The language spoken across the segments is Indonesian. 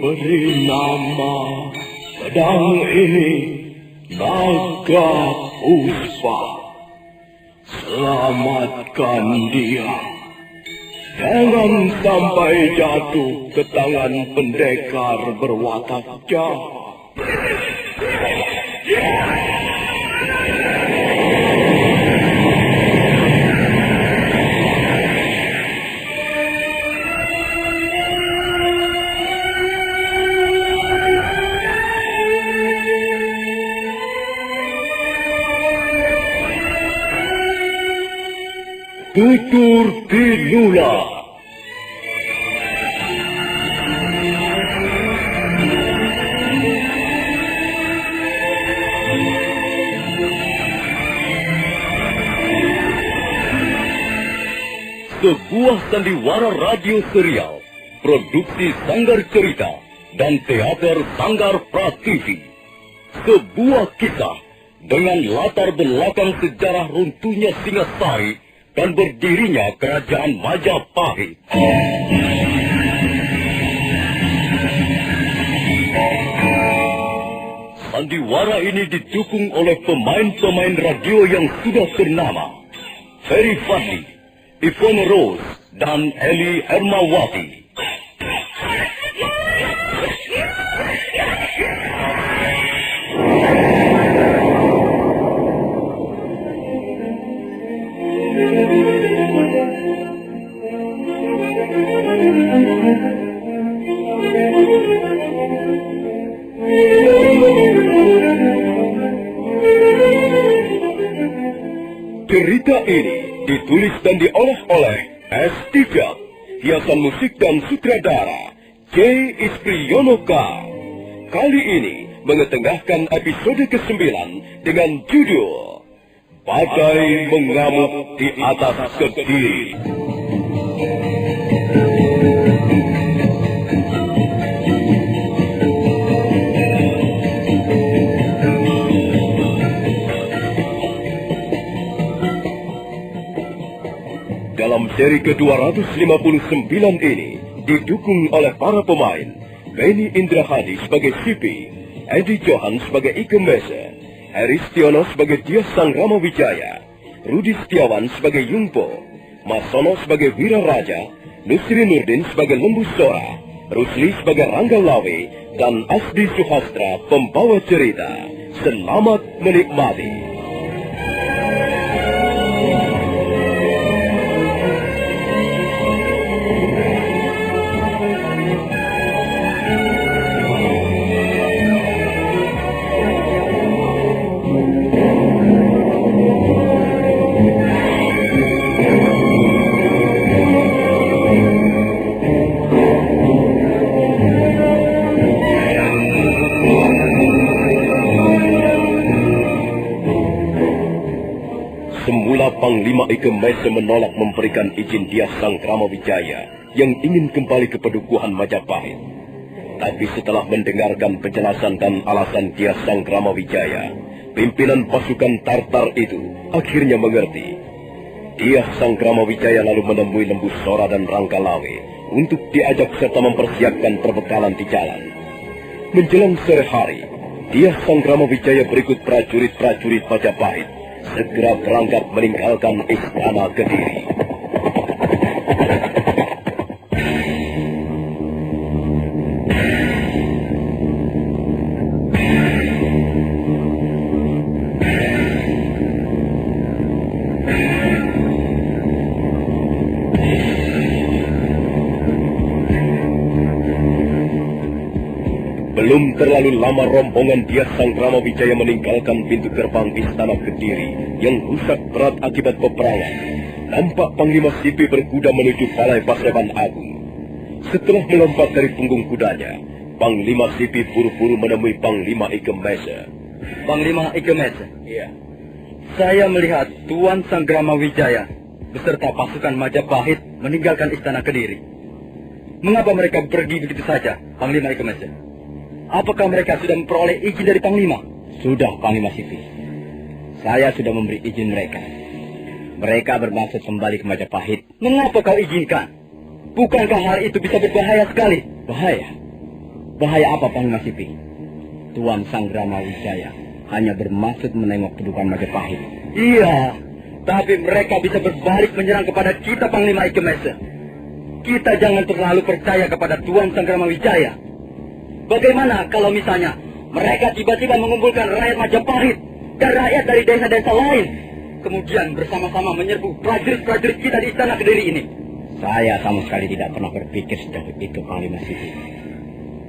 beri nama pedang ini Naga Puspa. Selamatkan dia. Jangan sampai jatuh ke tangan pendekar berwatak jahat. Tutur Tinula. Sebuah sandiwara radio serial, produksi Sanggar Cerita dan Teater Sanggar Prativi. Sebuah kisah dengan latar belakang sejarah runtuhnya Singasari dan berdirinya Kerajaan Majapahit. Sandiwara ini didukung oleh pemain-pemain radio yang sudah ternama. Ferry Fadli, Ivone Rose, dan Eli Hermawati. Cerita ini ditulis dan diolah oleh S. Tigat, hiasan musik dan sutradara J. Ispriyonoka. Kali ini mengetengahkan episode ke-9 dengan judul Badai Mengamuk di Atas Kediri. Dalam seri ke-259 ini didukung oleh para pemain Benny Indrahadi sebagai Sipi, Edi Johan sebagai Ike Mese, Heri Stiono sebagai Dias Sangrama Wijaya, Rudi Setiawan sebagai Yungpo, Masono sebagai Wira Raja, Nusri Nurdin sebagai Lembu Sora, Rusli sebagai Rangga Lawe, dan Asdi Suhastra pembawa cerita. Selamat menikmati. Panglima Ike Mese menolak memberikan izin Dias Sangrama Wijaya yang ingin kembali ke Pedukuhan Majapahit. Tapi setelah mendengarkan penjelasan dan alasan Dias Sangrama Wijaya, pimpinan pasukan Tartar itu akhirnya mengerti. Dias Sangrama Wijaya lalu menemui Lembu Sora dan Rangga Lawe untuk diajak serta mempersiapkan perbekalan di jalan. Menjelang sore hari, Dias Sangrama Wijaya berikut prajurit-prajurit Majapahit segera berangkat meninggalkan Istana Kediri. Belum terlalu lama rombongan Dias Sangrama Wijaya meninggalkan pintu gerbang Istana Kediri yang rusak berat akibat peperangan. Nampak Panglima Sipi berkuda menuju Balai Paseban Agung. Setelah melompat dari punggung kudanya, Panglima Sipi buru-buru menemui Panglima Ike Mese. Panglima Ike Mese? Iya. Saya melihat Tuan Sangrama Wijaya beserta pasukan Majapahit meninggalkan Istana Kediri. Mengapa mereka pergi begitu saja, Panglima Ike Mese? Apakah mereka sudah memperoleh izin dari Panglima? Sudah, Panglima Sipi. Saya sudah memberi izin mereka. Mereka bermaksud kembali ke Majapahit. Mengapa kau izinkan? Bukankah hal itu bisa berbahaya sekali? Bahaya? Bahaya apa Panglima Sipi? Tuan Sanggrama Wijaya hanya bermaksud menengok kedudukan Majapahit. Iya, tapi mereka bisa berbalik menyerang kepada kita, Panglima Ike Mese. Kita jangan terlalu percaya kepada Tuan Sanggrama Wijaya. Bagaimana kalau misalnya mereka tiba-tiba mengumpulkan rakyat Majapahit dan rakyat dari desa-desa lain, kemudian bersama-sama menyerbu prajurit-prajurit kita di Istana Kediri ini? Saya sama sekali tidak pernah berpikir sejauh itu, Panglima Sipi.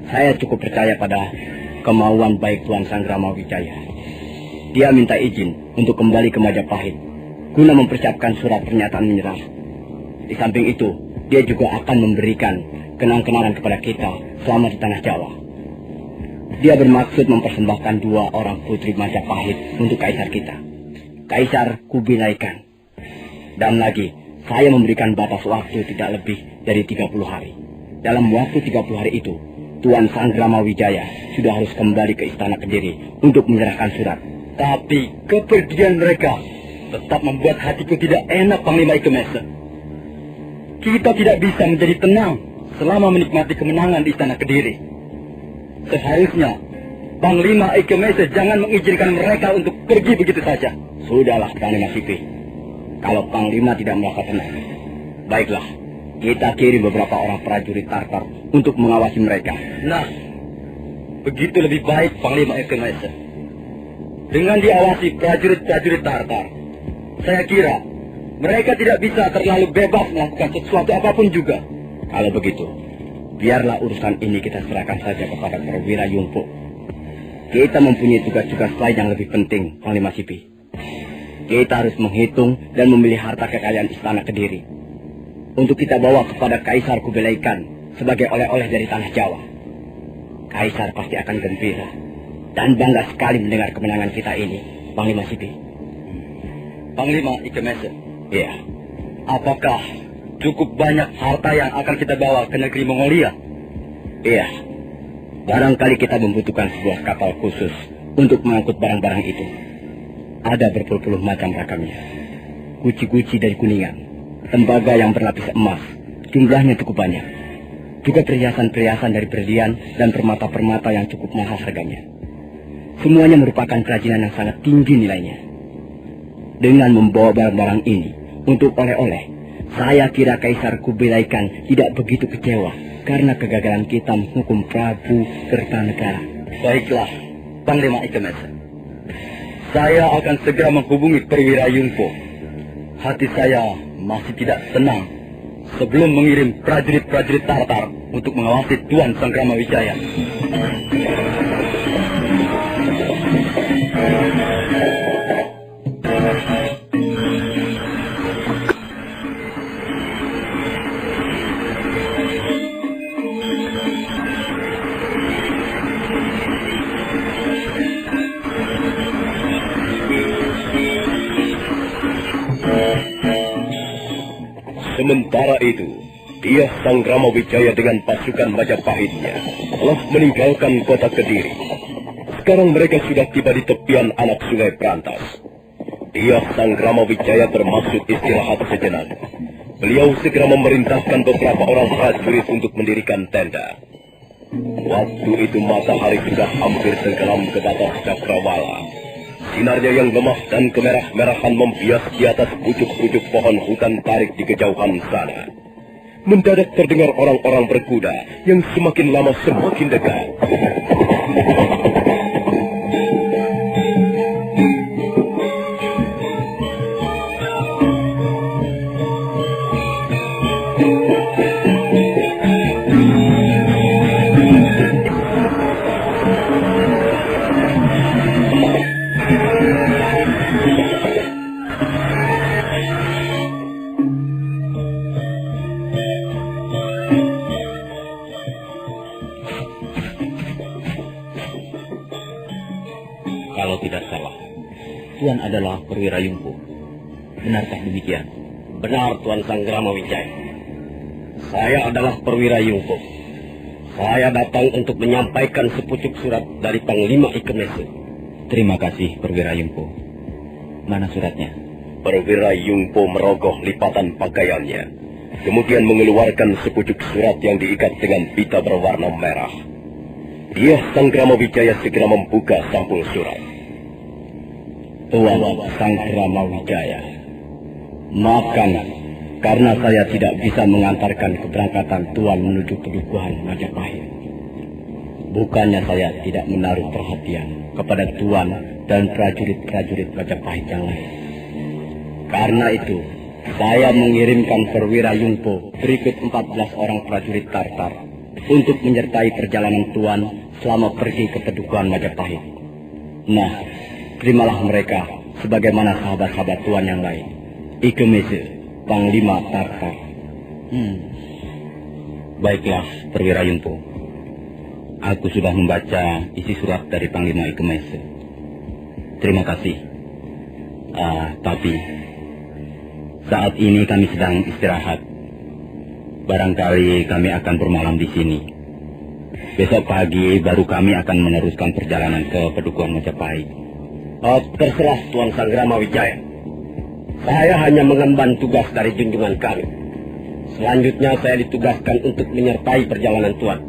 Saya cukup percaya pada kemauan baik Tuan Sanggrama Wijaya. Dia minta izin untuk kembali ke Majapahit guna mempersiapkan surat pernyataan menyerah. Di samping itu, dia juga akan memberikan kenang-kenangan kepada kita selama di tanah Jawa. Dia bermaksud mempersembahkan 2 orang putri Majapahit untuk kaisar kita, Kaisar Kubilai Khan. Dan lagi, saya memberikan batas waktu tidak lebih dari 30 hari. Dalam waktu 30 hari itu, Tuan Sanggrama Wijaya sudah harus kembali ke Istana Kediri untuk menyerahkan surat. Tapi kepergian mereka tetap membuat hatiku tidak enak, Panglima Ike Mese. Kita tidak bisa menjadi tenang selama menikmati kemenangan di Istana Kediri. Seharusnya Panglima Ike Mese jangan mengizinkan mereka untuk pergi begitu saja. Sudahlah, Panglima Sipi. Kalau Panglima tidak merasa tenang, baiklah, kita kirim beberapa orang prajurit Tartar untuk mengawasi mereka. Nah, begitu lebih baik, Panglima Ike Mese. Dengan diawasi prajurit-prajurit Tartar, saya kira mereka tidak bisa terlalu bebas melakukan sesuatu apapun juga. Kalau begitu, biarlah urusan ini kita serahkan saja kepada perwira Yungpo. Kita mempunyai tugas-tugas lain yang lebih penting, Panglima Sipi. Kita harus menghitung dan memilih harta kekayaan Istana Kediri untuk kita bawa kepada Kaisar Kubilai Khan sebagai oleh-oleh dari tanah Jawa. Kaisar pasti akan gembira dan bangga sekali mendengar kemenangan kita ini, Panglima Sipi. Panglima Ike Mese. Iya. Apakah cukup banyak harta yang akan kita bawa ke negeri Mongolia? Iya. Barangkali kita membutuhkan sebuah kapal khusus untuk mengangkut barang-barang itu. Ada berpuluh-puluh macam rakamnya. Guci-guci dari Kuningan, tembaga yang berlapis emas, jumlahnya cukup banyak. Juga perhiasan-perhiasan dari berlian dan permata-permata yang cukup mahal harganya. Semuanya merupakan kerajinan yang sangat tinggi nilainya. Dengan membawa barang-barang ini untuk oleh-oleh, saya kira Kaisar Kubilai Khan tidak begitu kecewa karena kegagalan kita menghukum Prabu Kertanegara. Baiklah, Panglima Ike Mese. Saya akan segera menghubungi perwira Yungpo. Hati saya masih tidak tenang sebelum mengirim prajurit-prajurit Tartar untuk mengawasi Tuan Sanggrama Wijaya. Sementara itu, Diah Sanggrama Wijaya dengan pasukan Majapahitnya telah meninggalkan kota Kediri. Sekarang mereka sudah tiba di tepian anak sungai Brantas. Diah Sanggrama Wijaya bermaksud istirahat sejenak. Beliau segera memerintahkan beberapa orang prajurit untuk mendirikan tenda. Waktu itu matahari sudah hampir tenggelam ke batas cakrawala. Sinarnya yang lemah dan kemerah-merahan membias di atas pucuk-pucuk pohon hutan tarik di kejauhan sana. Mendadak terdengar orang-orang berkuda yang semakin lama semakin dekat. Kalau tidak salah, Tuan adalah perwira Yungpo. Benarkah demikian? Benar, Tuan Sanggrama Wijaya. Saya adalah perwira Yungpo. Saya datang untuk menyampaikan sepucuk surat dari Panglima Ike Mese. Terima kasih, perwira Yungpo. Mana suratnya? Perwira Yungpo merogoh lipatan pakaiannya, kemudian mengeluarkan sepucuk surat yang diikat dengan pita berwarna merah. Dia Sang Kramawijaya segera membuka sampul surat. Tuan Sang Kramawijaya, maafkan karena saya tidak bisa mengantarkan keberangkatan Tuan menuju Pedukuhan Majapahit. Bukannya saya tidak menaruh perhatian kepada Tuan dan prajurit-prajurit Majapahit yang lain. Karena itu, saya mengirimkan perwira Yungpo berikut 14 orang prajurit Tartar untuk menyertai perjalanan Tuan selama pergi ke Pedukuhan Majapahit. Nah, terimalah mereka sebagaimana sahabat-sahabat Tuan yang lain. Ike Mese, Panglima Tartar. Baiklah, perwira Yungpo. Aku sudah membaca isi surat dari Panglima Ike Mese. Terima kasih. Tapi saat ini kami sedang istirahat. Barangkali kami akan bermalam di sini. Besok pagi baru kami akan meneruskan perjalanan ke Pedukuhan Majapahit. Terserah Tuan Sang Kramawijaya. Saya hanya mengemban tugas dari junjungan kami. Selanjutnya saya ditugaskan untuk menyertai perjalanan Tuan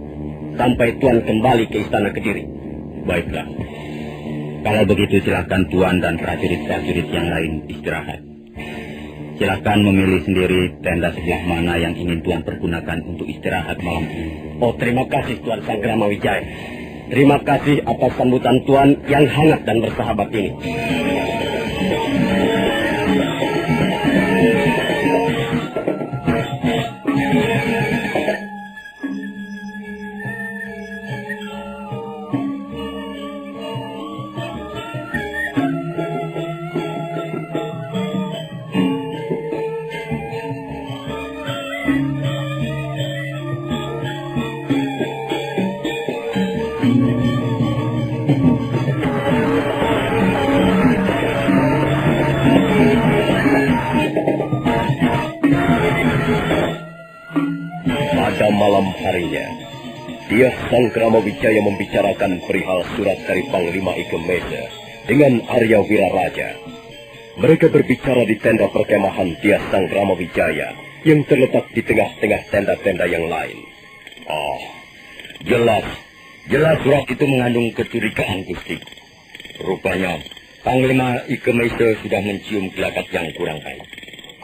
sampai Tuan kembali ke Istana Kediri. Baiklah. Kalau begitu silakan Tuan dan prajurit-prajurit yang lain istirahat. Silakan memilih sendiri tenda sebelah mana yang ingin Tuan pergunakan untuk istirahat malam ini. Terima kasih Tuan Sang Kramawijaya. Terima kasih atas sambutan Tuan yang hangat dan bersahabat ini. Pada malam harinya, dia Sang Kramawijaya membicarakan perihal surat dari Panglima Ike Mese dengan Arya Wiraraja. Mereka berbicara di tenda perkemahan dia Sang Kramawijaya yang terletak di tengah-tengah tenda-tenda yang lain. Jelas surat itu mengandung kecurigaan, Gusti. Rupanya Panglima Ike Mese sudah mencium gelagat yang kurang baik.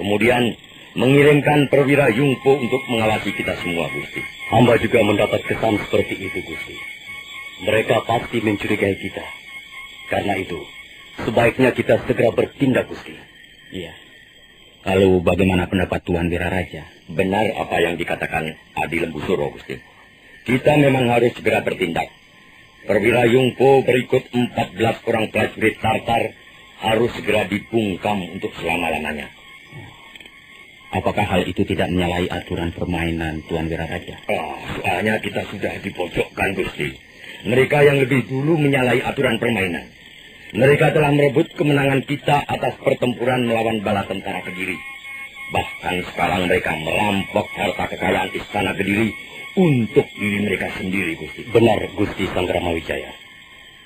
Kemudian mengirimkan perwira Yungpo untuk mengawasi kita semua, Gusti. Hamba juga mendapat kesan seperti itu, Gusti. Mereka pasti mencurigai kita. Karena itu, sebaiknya kita segera bertindak, Gusti. Iya. Lalu bagaimana pendapat Tuan Wiraraja? Benar apa yang dikatakan Adi Lembusuro, Gusti. Kita memang harus segera bertindak. Perwira Yungpo berikut 14 orang prajurit Tartar harus segera dibungkam untuk selama-lamanya. Apakah hal itu tidak menyalahi aturan permainan Tuan Wiraraja? Soalnya kita sudah dipojokkan, Gusti. Mereka yang lebih dulu menyalahi aturan permainan. Mereka telah merebut kemenangan kita atas pertempuran melawan bala tentara Kediri. Bahkan sekarang mereka merampok harta kekayaan Istana Kediri untuk diri mereka sendiri, Gusti. Benar, Gusti Sang Kramawijaya.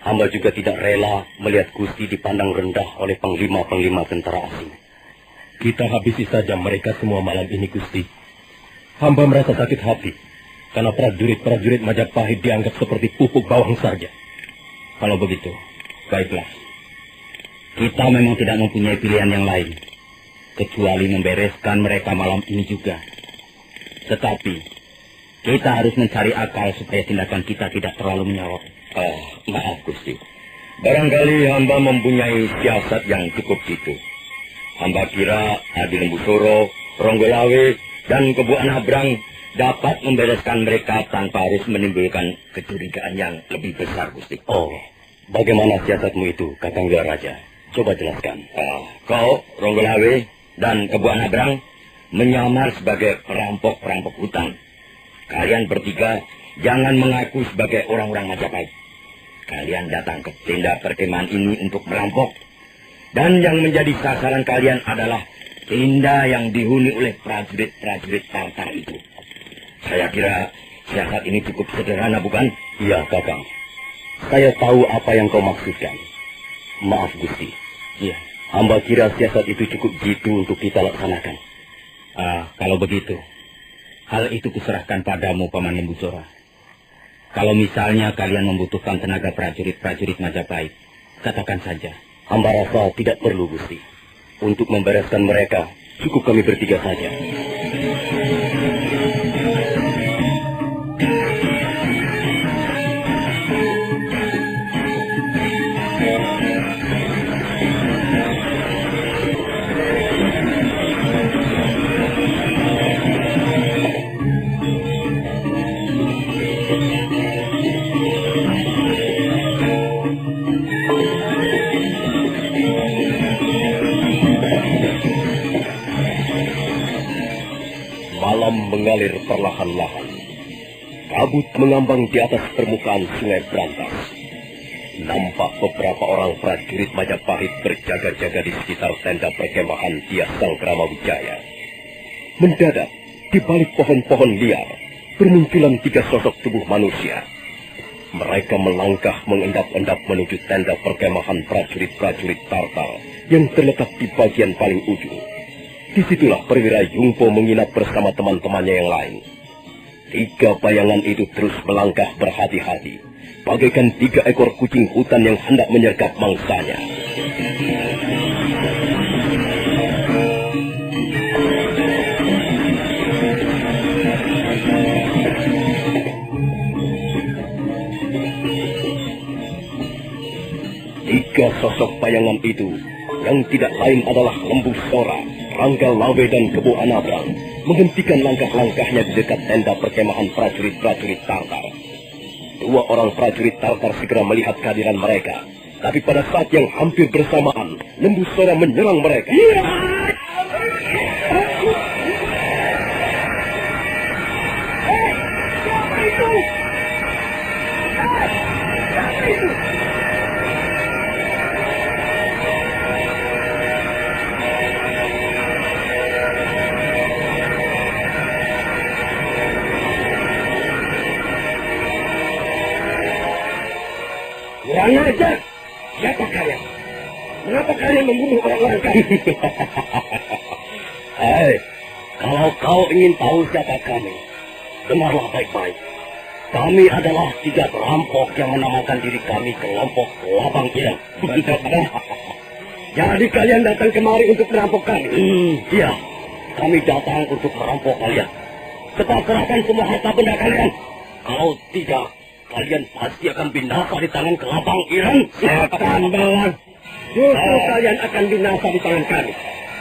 Hamba juga tidak rela melihat Gusti dipandang rendah oleh panglima-panglima tentara asing. Kita habisi saja mereka semua malam ini, Gusti. Hamba merasa sakit hati karena prajurit-prajurit Majapahit dianggap seperti pupuk bawang saja. Kalau begitu, baiklah. Kita memang tidak mempunyai pilihan yang lain kecuali membereskan mereka malam ini juga. Tetapi kita harus mencari akal supaya tindakan kita tidak terlalu menyolok. Maaf, Gusti. Barangkali hamba mempunyai siasat yang cukup jitu. Hamba kira Adi Lembusuro, Ronggolawe, dan Kebu Anabrang dapat membereskan mereka tanpa harus menimbulkan kecurigaan yang lebih besar, Gusti. Bagaimana siasatmu itu, Kakang Wiraraja? Coba jelaskan. Kau, Ronggolawe, dan Kebu Anabrang menyamar sebagai perampok-perampok hutan. Kalian bertiga jangan mengaku sebagai orang-orang Majapahit. Kalian datang ke tenda perkemahan ini untuk merampok. Dan yang menjadi sasaran kalian adalah tenda yang dihuni oleh prajurit-prajurit Tartar itu. Saya kira siasat ini cukup sederhana, bukan? Iya, Kakang. Saya tahu apa yang kau maksudkan. Maaf, Gusti. Iya. Hamba kira siasat itu cukup jitu untuk kita laksanakan. Kalau begitu, hal itu kuserahkan padamu, Paman Lembusura. Kalau misalnya kalian membutuhkan tenaga prajurit-prajurit Majapahit, katakan saja. Hamba rasa tidak perlu, Gusti. Untuk membereskan mereka, cukup kami bertiga saja. Malam mengalir perlahan-lahan. Kabut mengambang di atas permukaan sungai Brantas. Nampak beberapa orang prajurit Majapahit berjaga-jaga di sekitar tenda perkemahan Tias Sangkrama Wijaya. Mendadak, di balik pohon-pohon liar, bermunculan 3 sosok tubuh manusia. Mereka melangkah mengendap-endap menuju tenda perkemahan prajurit-prajurit Tartar yang terletak di bagian paling ujung. Disitulah perwira Yungpo menginap bersama teman-temannya yang lain. 3 bayangan itu terus melangkah berhati-hati, bagaikan 3 ekor kucing hutan yang hendak menyergap mangsanya. Tiga sosok bayangan itu yang tidak lain adalah Lembu Sora, Rangga Lawe dan Kebo Anabrang menghentikan langkah-langkahnya di dekat tenda perkemahan prajurit-prajurit Tartar. 2 orang prajurit Tartar segera melihat kehadiran mereka, tapi pada saat yang hampir bersamaan, Lembu Sora menyerang mereka. Kurang ajar! Siapa kalian? Mengapa kalian membunuh orang-orang kami? Hai, kalau kau ingin tahu siapa kami, dengarlah baik-baik. Kami adalah 3 perampok yang menamakan diri kami kelompok Labang Ireng. Jadi kalian datang kemari untuk merampok kami? Iya, kami datang untuk merampok kalian. Cepat serahkan semua harta benda kalian. Kalau tidak, kalian pasti akan binasa di tangan Kelabang Ireng. Setan belang! Justru kalian akan binasa di tangan kami.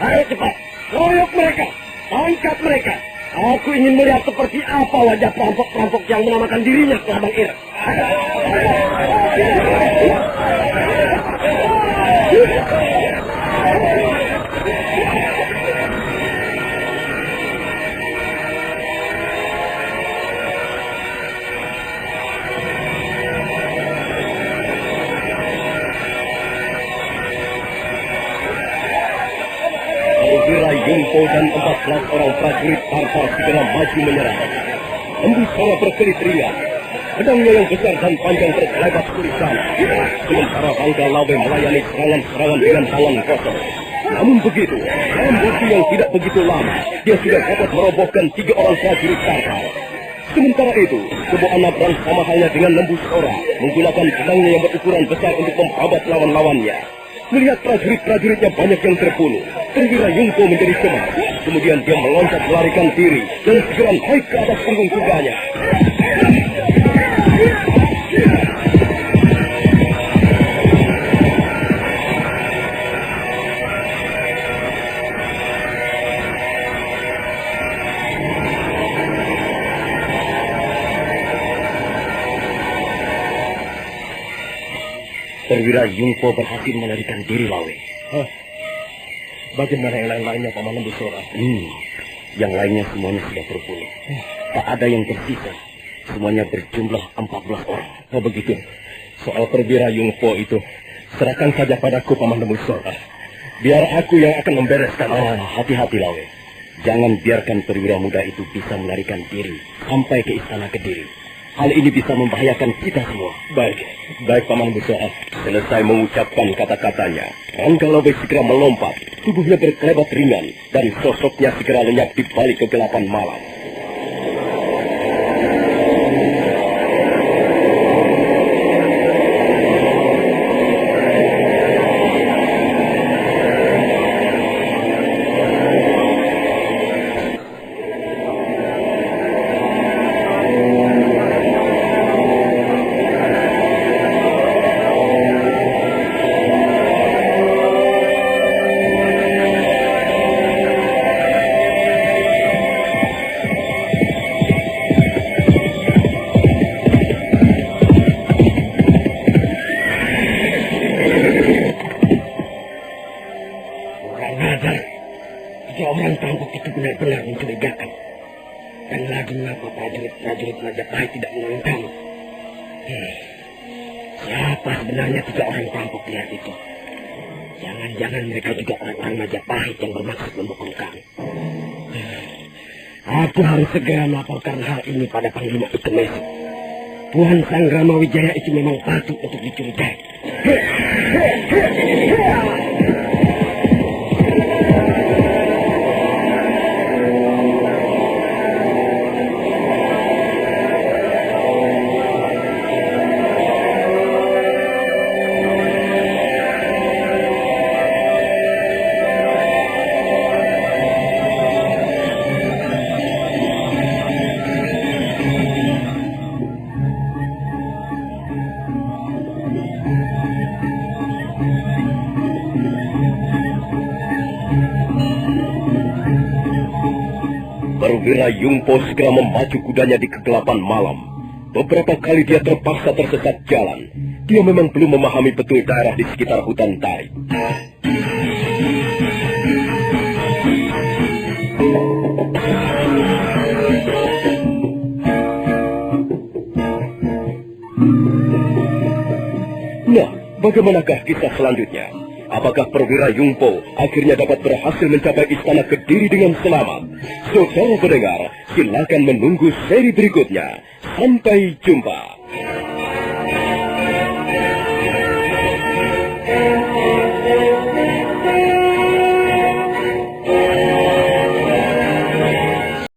Ayo cepat, royok mereka, tangkap mereka. Aku ingin melihat seperti apa wajah perampok-perampok yang menamakan dirinya Kelabang Ireng. Perwira Yungpo dan 14 orang prajurit Tartar segera maju menyerang. Lembu Sora berkelit teriak. Pedangnya yang besar dan panjang berkelebat tulisan. Sementara Rangga Lawe melayani serangan-serangan dengan tangan kosong. Namun begitu, dalam waktu yang tidak begitu lama, dia sudah dapat merobohkan 3 orang prajurit Tartar. Sementara itu, Kebo Anabrang sama halnya dengan Lembu Sora menggunakan pedangnya yang berukuran besar untuk membabat lawan-lawannya. Melihat prajurit-prajuritnya banyak yang terbunuh, perwira Yungpo menjadi cemas. Kemudian dia meloncat melarikan diri dan segera naik ke atas punggung kudanya. Perwira Yungpo berhasil melarikan diri, Lawe. Bagaimana yang lain-lainnya, Paman Lembu Sora? Yang lainnya semuanya sudah terbunuh. Tak ada yang tersisa. Semuanya berjumlah 14 orang. Oh begitu. Soal perwira Yungpo itu, serahkan saja padaku, Paman Lembu Sora. Biar aku yang akan membereskan. Hati-hati, Lawe. Jangan biarkan perwira muda itu bisa melarikan diri sampai ke istana Kediri. Hal ini bisa membahayakan kita semua. Baik Paman Lembu Sora. Selesai mengucapkan kata-katanya, Rangga Lawe segera melompat. Tubuhnya berkelebat ringan dan sosoknya segera lenyap di balik kegelapan malam. prajurit Majapahit tidak menolong kami. Siapa sebenarnya 3 orang perampok liar itu? Jangan-jangan mereka juga orang-orang Majapahit yang bermaksud memukul kami. Aku harus segera melaporkan hal ini pada Panglima Ikemesi. Tuan Sanggrama Wijaya itu memang patut untuk dicurigai. Perwira Yungpo segera memacu kudanya di kegelapan malam. Beberapa kali dia terpaksa tersesat jalan. Dia memang belum memahami betul daerah di sekitar hutan tarik. Nah, bagaimanakah kisah selanjutnya? Apakah perwira Yungpo akhirnya dapat berhasil mencapai istana Kediri dengan selamat? Saudara pendengar, silakan menunggu seri berikutnya. Sampai jumpa.